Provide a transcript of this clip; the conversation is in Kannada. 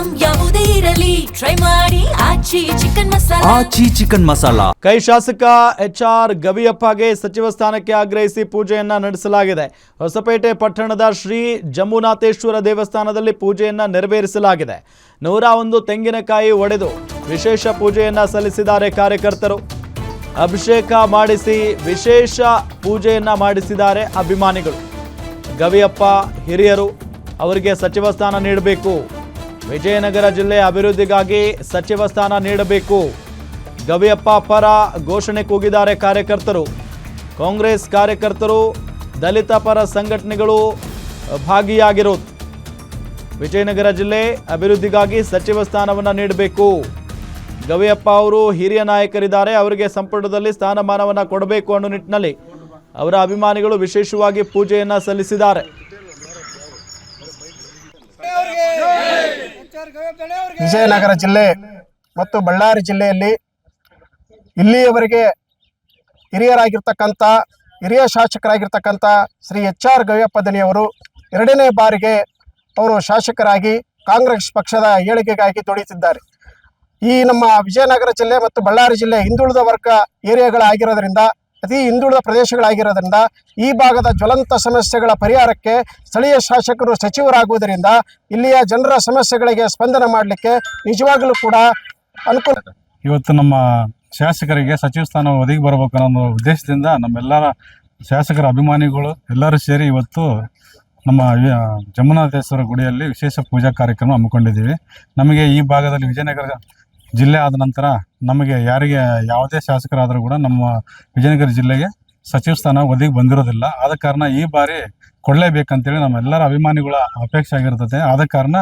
ಐಟಂ ಯಾವುದೇ ಇರಲಿ ಟ್ರೈ ಮಾಡಿ ಆಚಿ ಚಿಕನ್ ಮಸಾಲಾ. ಕೈ ಶಾಸಕ HR ಗವಿಯಪ್ಪಗೆ ಸಚಿವ ಸ್ಥಾನಕ್ಕೆ ಆಗ್ರಹಿಸಿ ಪೂಜೆಯನ್ನ ನಡೆಸಲಾಗಿದೆ. ಹೊಸಪೇಟೆ ಪಟ್ಟಣದ ಶ್ರೀ ಜಂಬುನಾಥೇಶ್ವರ ದೇವಸ್ಥಾನದಲ್ಲಿ ಪೂಜೆಯನ್ನ ನೆರವೇರಿಸಲಾಗಿದೆ. 101 ತೆಂಗಿನಕಾಯಿ ಒಡೆದು ವಿಶೇಷ ಪೂಜೆಯನ್ನ ಸಲ್ಲಿಸಿದ್ದಾರೆ ಕಾರ್ಯಕರ್ತರು. ಅಭಿಷೇಕ ಮಾಡಿಸಿ ವಿಶೇಷ ಪೂಜೆಯನ್ನ ಮಾಡಿಸಿದ್ದಾರೆ ಅಭಿಮಾನಿಗಳು. ಗವಿಯಪ್ಪ ಹಿರಿಯರು, ಅವರಿಗೆ ಸಚಿವ ಸ್ಥಾನ ನೀಡಬೇಕು. ವಿಜಯನಗರ ಜಿಲ್ಲೆ ಅಭಿವೃದ್ಧಿಗಾಗಿ ಸಚಿವ ಸ್ಥಾನ ನೀಡಬೇಕು. ಗವಿಯಪ್ಪ ಪರ ಘೋಷಣೆ ಕೂಗಿದ್ದಾರೆ ಕಾರ್ಯಕರ್ತರು. ಕಾಂಗ್ರೆಸ್ ಕಾರ್ಯಕರ್ತರು, ದಲಿತ ಪರ ಸಂಘಟನೆಗಳು ಭಾಗಿಯಾಗಿರೋದು. ವಿಜಯನಗರ ಜಿಲ್ಲೆ ಅಭಿವೃದ್ಧಿಗಾಗಿ ಸಚಿವ ಸ್ಥಾನವನ್ನು ನೀಡಬೇಕು. ಗವಿಯಪ್ಪ ಅವರು ಹಿರಿಯ ನಾಯಕರಿದ್ದಾರೆ, ಅವರಿಗೆ ಸಂಪುಟದಲ್ಲಿ ಸ್ಥಾನಮಾನವನ್ನು ಕೊಡಬೇಕು ಅನ್ನೋ ನಿಟ್ಟಿನಲ್ಲಿ ಅವರ ಅಭಿಮಾನಿಗಳು ವಿಶೇಷವಾಗಿ ಪೂಜೆಯನ್ನು ಸಲ್ಲಿಸಿದ್ದಾರೆ. ವಿಜಯನಗರ ಜಿಲ್ಲೆ ಮತ್ತು ಬಳ್ಳಾರಿ ಜಿಲ್ಲೆಯಲ್ಲಿ ಇಲ್ಲಿಯವರೆಗೆ ಹಿರಿಯ ಶಾಸಕರಾಗಿರ್ತಕ್ಕಂಥ ಶ್ರೀ HR ಗವಿಯಪ್ಪ ದಣಿಯವರು 2ನೇ ಬಾರಿಗೆ ಅವರು ಶಾಸಕರಾಗಿ ಕಾಂಗ್ರೆಸ್ ಪಕ್ಷದ ಏಳಿಗೆಗಾಗಿ ದುಡಿಯುತ್ತಿದ್ದಾರೆ. ಈ ನಮ್ಮ ವಿಜಯನಗರ ಜಿಲ್ಲೆ ಮತ್ತು ಬಳ್ಳಾರಿ ಜಿಲ್ಲೆ ಹಿಂದುಳಿದ ವರ್ಗ ಏರಿಯಾಗಳಾಗಿರೋದ್ರಿಂದ, ಅತಿ ಹಿಂದುಳಿದ ಪ್ರದೇಶಗಳಾಗಿರೋದ್ರಿಂದ ಈ ಭಾಗದ ಜ್ವಲಂತ ಸಮಸ್ಯೆಗಳ ಪರಿಹಾರಕ್ಕೆ ಸ್ಥಳೀಯ ಶಾಸಕರು ಸಚಿವರಾಗುವುದರಿಂದ ಇಲ್ಲಿಯ ಜನರ ಸಮಸ್ಯೆಗಳಿಗೆ ಸ್ಪಂದನೆ ಮಾಡಲಿಕ್ಕೆ ನಿಜವಾಗಲೂ ಕೂಡ ಅನುಕೂಲ. ಇವತ್ತು ನಮ್ಮ ಶಾಸಕರಿಗೆ ಸಚಿವ ಸ್ಥಾನ ಒದಗಿ ಬರಬೇಕು ಅನ್ನೋ ಉದ್ದೇಶದಿಂದ ನಮ್ಮೆಲ್ಲರ ಶಾಸಕರ ಅಭಿಮಾನಿಗಳು ಎಲ್ಲರೂ ಸೇರಿ ಇವತ್ತು ನಮ್ಮ ಜಂಬುನಾಥೇಶ್ವರ ಗುಡಿಯಲ್ಲಿ ವಿಶೇಷ ಪೂಜಾ ಕಾರ್ಯಕ್ರಮ ಹಮ್ಮಿಕೊಂಡಿದ್ದೀವಿ. ನಮಗೆ ಈ ಭಾಗದಲ್ಲಿ ವಿಜಯನಗರ ಜಿಲ್ಲೆ ಆದ ನಂತರ ನಮಗೆ ಯಾರಿಗೆ ಯಾವುದೇ ಶಾಸಕರಾದರೂ ಕೂಡ ನಮ್ಮ ವಿಜಯನಗರ ಜಿಲ್ಲೆಗೆ ಸಚಿವ ಸ್ಥಾನ ಒದಗಿ ಬಂದಿರೋದಿಲ್ಲ. ಆದ ಕಾರಣ ಈ ಬಾರಿ ಕೊಡಲೇಬೇಕಂತೇಳಿ ನಮ್ಮೆಲ್ಲರ ಅಭಿಮಾನಿಗಳ ಅಪೇಕ್ಷೆ ಆಗಿರ್ತದೆ. ಆದ ಕಾರಣ